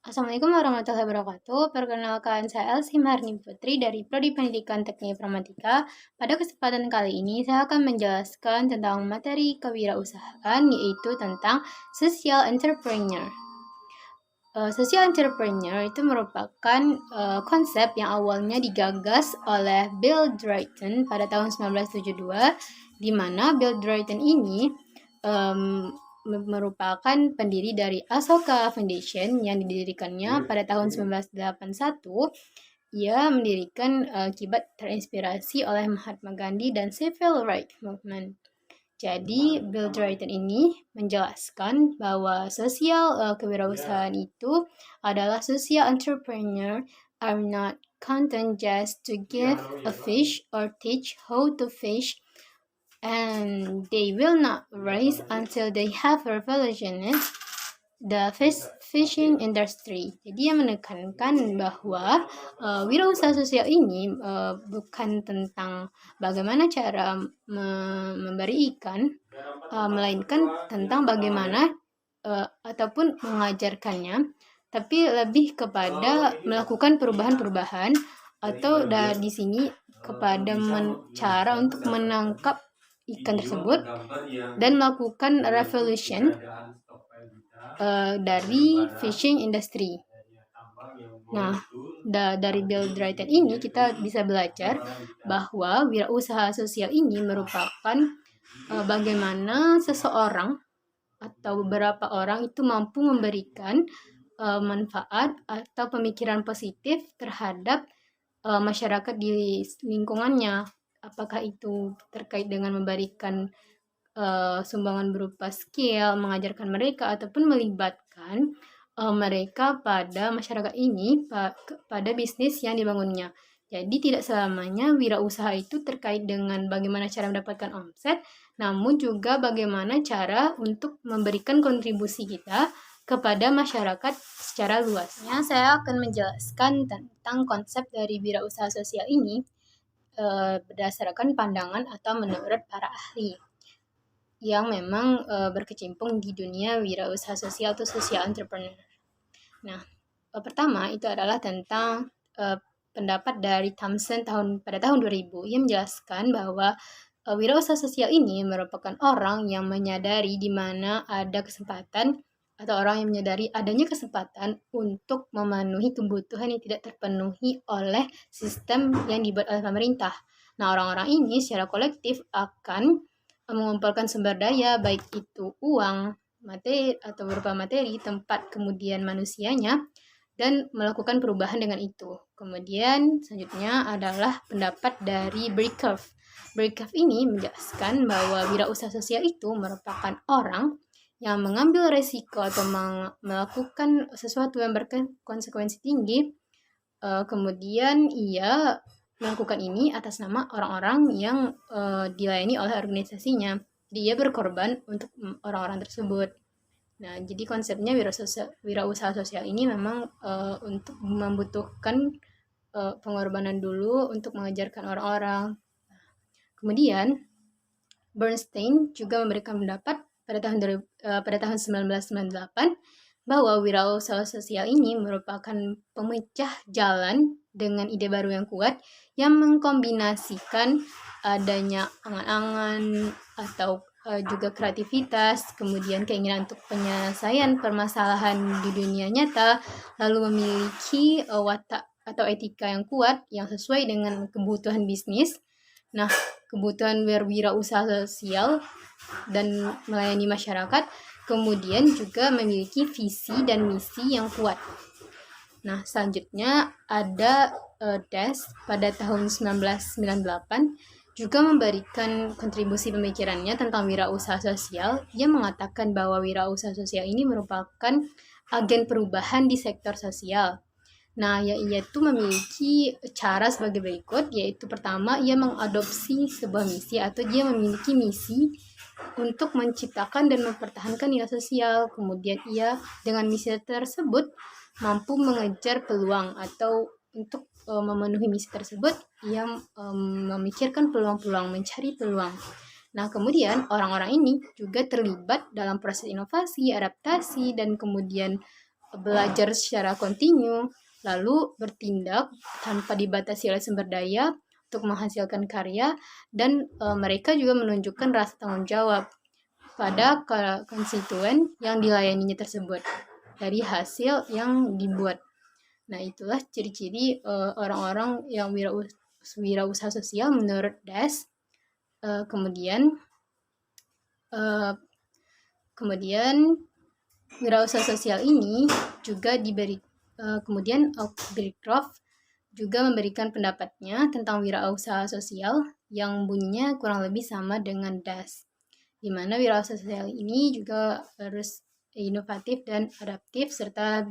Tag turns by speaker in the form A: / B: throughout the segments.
A: Assalamualaikum warahmatullahi wabarakatuh. Perkenalkan, saya Elsie Maharni Putri dari Prodi Pendidikan Teknik Informatika. Pada kesempatan kali ini, saya akan menjelaskan tentang materi kewirausahaan, yaitu tentang social entrepreneur. Social entrepreneur itu merupakan konsep yang awalnya digagas oleh Bill Drayton pada tahun 1972, di mana Bill Drayton ini merupakan pendiri dari Ashoka Foundation yang didirikannya pada tahun 1981. Ia mendirikan akibat terinspirasi oleh Mahatma Gandhi dan Civil Rights Movement. Jadi, Bill Drayton ini menjelaskan bahwa sosial kewirausahaan itu adalah social entrepreneur are not content just to give a fish or teach how to fish, and they will not rise until they have revolutionized the fishing industry. Jadi yang menekankan bahwa wirausaha sosial ini bukan tentang bagaimana cara memberi ikan, melainkan tentang bagaimana ataupun mengajarkannya, tapi lebih kepada melakukan perubahan-perubahan atau di sini kepada cara untuk menangkap ikan tersebut dan melakukan revolution dari fishing industry. Nah, dari Bill Drayton ini kita bisa belajar bahwa wirausaha sosial ini merupakan bagaimana seseorang atau beberapa orang itu mampu memberikan manfaat atau pemikiran positif terhadap masyarakat di lingkungannya. Apakah itu terkait dengan memberikan sumbangan berupa skill, mengajarkan mereka, ataupun melibatkan mereka pada masyarakat ini pada bisnis yang dibangunnya. Jadi tidak selamanya wirausaha itu terkait dengan bagaimana cara mendapatkan omset, namun juga bagaimana cara untuk memberikan kontribusi kita kepada masyarakat secara luasnya. Saya akan menjelaskan tentang konsep dari wirausaha sosial ini berdasarkan pandangan atau menurut para ahli yang memang berkecimpung di dunia wirausaha sosial atau social entrepreneur. Nah, pertama itu adalah tentang pendapat dari Thompson pada tahun 2000. Ia menjelaskan bahwa wirausaha sosial ini merupakan orang yang menyadari di mana ada kesempatan atau orang yang menyadari adanya kesempatan untuk memenuhi kebutuhan yang tidak terpenuhi oleh sistem yang dibuat oleh pemerintah. Nah, orang-orang ini secara kolektif akan mengumpulkan sumber daya, baik itu uang, materi atau berupa materi, tempat, kemudian manusianya, dan melakukan perubahan dengan itu. Kemudian selanjutnya adalah pendapat dari Brickhoff. Brickhoff ini menjelaskan bahwa wirausaha sosial itu merupakan orang yang mengambil resiko atau melakukan sesuatu yang berkonsekuensi tinggi, kemudian ia melakukan ini atas nama orang-orang yang dilayani oleh organisasinya. Jadi ia berkorban untuk orang-orang tersebut. Nah, jadi konsepnya wirausaha sosial ini memang untuk membutuhkan pengorbanan dulu untuk mengajarkan orang-orang. Kemudian Bernstein juga memberikan pendapat pada tahun 1998 bahwa wirausaha sosial ini merupakan pemecah jalan dengan ide baru yang kuat yang mengkombinasikan adanya angan-angan atau juga kreativitas, kemudian keinginan untuk penyelesaian permasalahan di dunia nyata, lalu memiliki watak atau etika yang kuat yang sesuai dengan kebutuhan bisnis. Nah, kebutuhan berwirausaha sosial dan melayani masyarakat, kemudian juga memiliki visi dan misi yang kuat. Nah, selanjutnya ada Des pada tahun 1998 juga memberikan kontribusi pemikirannya tentang wirausaha sosial. Ia mengatakan bahwa wirausaha sosial ini merupakan agen perubahan di sektor sosial. Nah, ia itu memiliki cara sebagai berikut, yaitu pertama, ia mengadopsi sebuah misi atau dia memiliki misi untuk menciptakan dan mempertahankan nilai sosial. Kemudian ia dengan misi tersebut mampu mengejar peluang atau untuk memenuhi misi tersebut, ia memikirkan peluang-peluang, mencari peluang. Nah, kemudian orang-orang ini juga terlibat dalam proses inovasi, adaptasi, dan kemudian belajar secara kontinu, lalu bertindak tanpa dibatasi oleh sumber daya untuk menghasilkan karya, dan mereka juga menunjukkan rasa tanggung jawab pada konstituen yang dilayaninya tersebut dari hasil yang dibuat. Nah, itulah ciri-ciri orang-orang yang wirausaha sosial menurut Das. Kemudian wirausaha sosial ini juga kemudian Beecroft juga memberikan pendapatnya tentang wirausaha sosial yang bunyinya kurang lebih sama dengan Das, di mana wirausaha sosial ini juga harus inovatif dan adaptif serta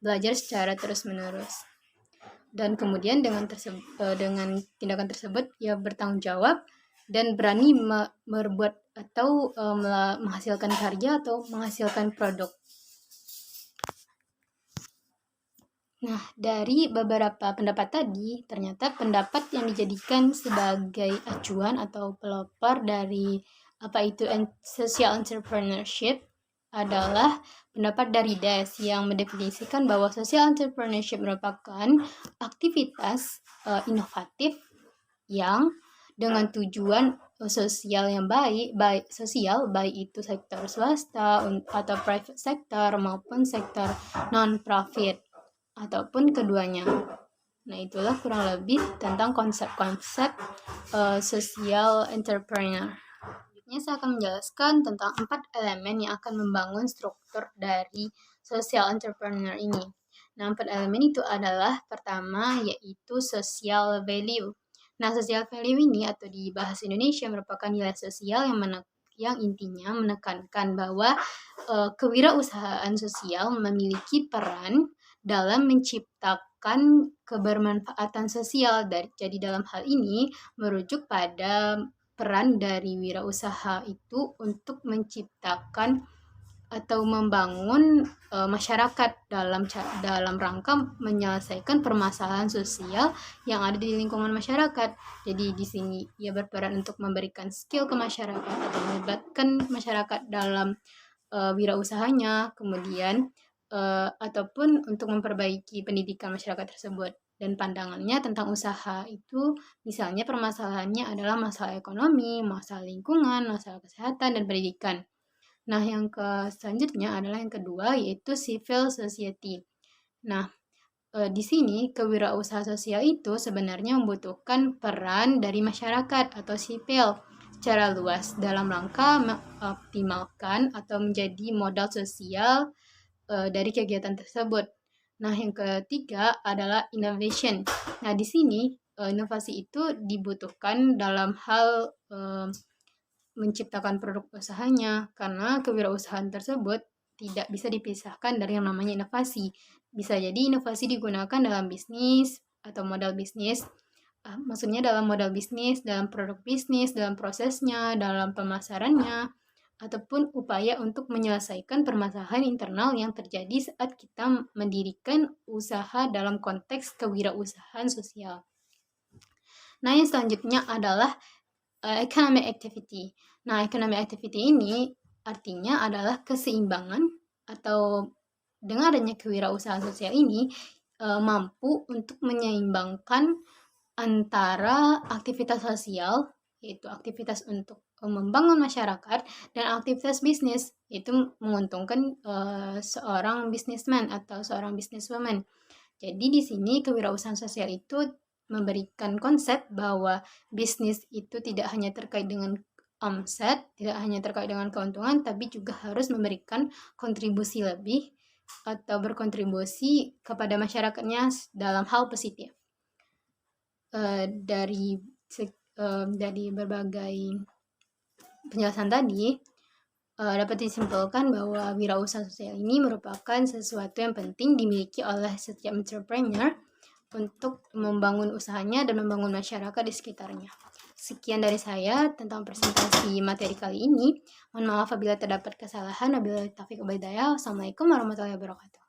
A: belajar secara terus-menerus. Dan kemudian dengan tindakan tersebut ia bertanggung jawab dan berani berbuat atau menghasilkan karya atau menghasilkan produk. Nah, dari beberapa pendapat tadi, ternyata pendapat yang dijadikan sebagai acuan atau pelopor dari apa itu social entrepreneurship adalah pendapat dari Das yang mendefinisikan bahwa social entrepreneurship merupakan aktivitas inovatif yang dengan tujuan sosial yang baik itu sektor swasta atau private sector maupun sektor non-profit ataupun keduanya. Nah, itulah kurang lebih tentang konsep-konsep social entrepreneur. Selanjutnya saya akan menjelaskan tentang 4 elemen yang akan membangun struktur dari social entrepreneur ini. Nah, 4 elemen itu adalah pertama yaitu social value. Nah, social value ini atau di bahasa Indonesia merupakan nilai sosial yang intinya menekankan bahwa kewirausahaan sosial memiliki peran dalam menciptakan kebermanfaatan sosial. Jadi dalam hal ini merujuk pada peran dari wirausaha itu untuk menciptakan atau membangun masyarakat dalam rangka menyelesaikan permasalahan sosial yang ada di lingkungan masyarakat. Jadi di sini ia berperan untuk memberikan skill ke masyarakat atau melibatkan masyarakat dalam wirausahanya, kemudian ataupun untuk memperbaiki pendidikan masyarakat tersebut. Dan pandangannya tentang usaha itu misalnya permasalahannya adalah masalah ekonomi, masalah lingkungan, masalah kesehatan, dan pendidikan. Nah, yang selanjutnya adalah yang kedua yaitu civil society. Nah, di sini kewirausahaan sosial itu sebenarnya membutuhkan peran dari masyarakat atau sipil secara luas dalam rangka mengoptimalkan atau menjadi modal sosial dari kegiatan tersebut. Nah, yang ketiga adalah innovation. Nah, di sini inovasi itu dibutuhkan dalam hal menciptakan produk usahanya, karena kewirausahaan tersebut tidak bisa dipisahkan dari yang namanya inovasi. Bisa jadi inovasi digunakan dalam bisnis atau modal bisnis, maksudnya dalam modal bisnis, dalam produk bisnis, dalam prosesnya, dalam pemasarannya, ataupun upaya untuk menyelesaikan permasalahan internal yang terjadi saat kita mendirikan usaha dalam konteks kewirausahaan sosial. Nah, yang selanjutnya adalah economic activity. Nah, economic activity ini artinya adalah keseimbangan atau dengan adanya kewirausahaan sosial ini mampu untuk menyeimbangkan antara aktivitas sosial, yaitu aktivitas untuk membangun masyarakat, dan aktivitas bisnis, itu menguntungkan seorang businessman atau seorang businesswoman. Jadi di sini kewirausahaan sosial itu memberikan konsep bahwa bisnis itu tidak hanya terkait dengan omset, tidak hanya terkait dengan keuntungan, tapi juga harus memberikan kontribusi lebih atau berkontribusi kepada masyarakatnya dalam hal positif. Dari berbagai penjelasan tadi dapat disimpulkan bahwa wirausaha sosial ini merupakan sesuatu yang penting dimiliki oleh setiap entrepreneur untuk membangun usahanya dan membangun masyarakat di sekitarnya. Sekian dari saya tentang presentasi materi kali ini. Mohon maaf apabila terdapat kesalahan. Wabillahi taufiq wal hidayah. Wassalamualaikum warahmatullahi wabarakatuh.